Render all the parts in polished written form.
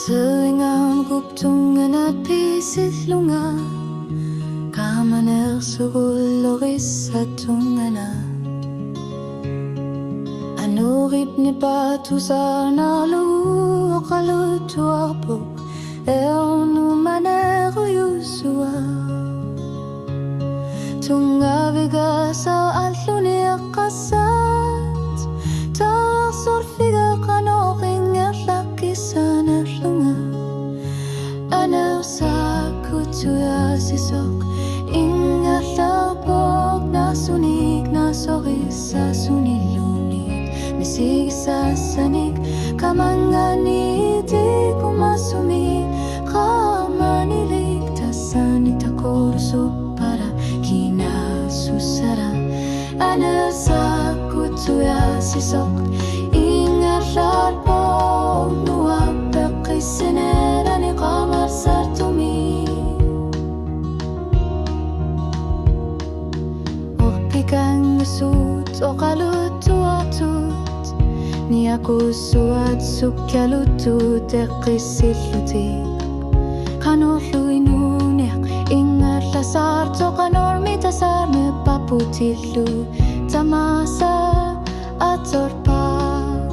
Tuwing guptungan at pisit lunga Kamaner suguloris at tungana Anurip ni patu sa nalu Kalutu arpo Eonu manero yusua Tunga viga sa aluni akasat Tar sorfiga kanoking erlakisan erlunga Aner sa kutuya sisok Ingat labog na sunig na soris sa sunilunig Misig sa sanig kamanganit di kumasumig Kamaniligtasan itakorso para kinasusara Aner sa kutuya sisok Ingat labog nuwapek isinera ni kamar sartumi Kang sut o kalutu atut Ni aku suat sukyalutu tekisilutik Kanor luinunek ingat lasar to kanor mitasar me paputilu Tamasa atorpat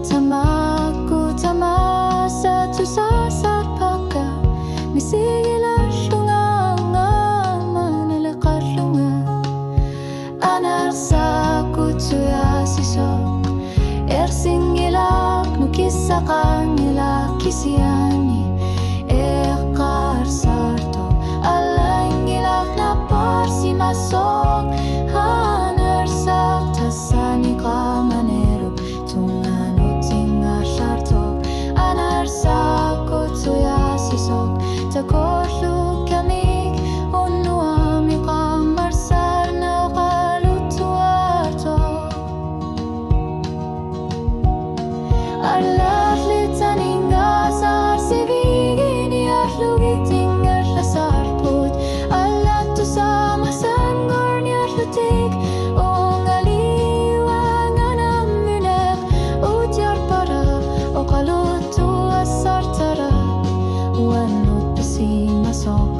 Tamaku tamasa tusasar paka Misigilar Kutuya sisok Ersingilak nukisa kangila kisiani Ekar sarto Alaingilak na parsi masok Hanersak tasani kamanero Tungano tinga sarto Anarsak kutuya sisok Takorlu kamik Unuami kamarsar na Arlat litaning asar sivigin Iarlugit tingar lasar put Alat tu sama sangor niarlutik Ong aliwangan amunek Utyar para o kalutu asar tara Wanut pasi masok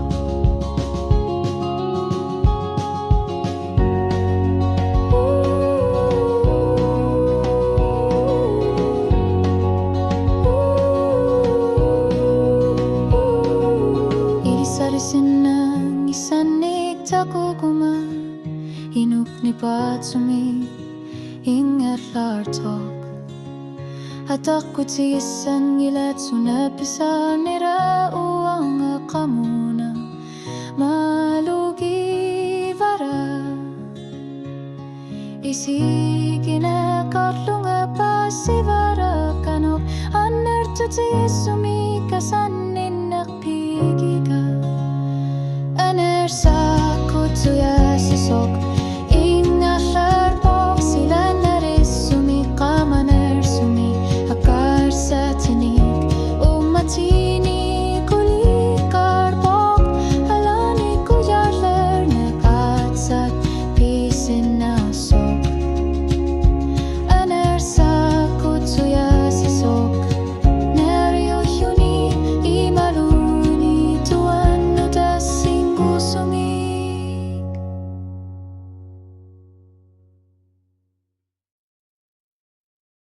Sinang isanik takuguma Hinuk ni patsumi Ingat lartok At ako tiisan gilat Sunapisa nira uang akamu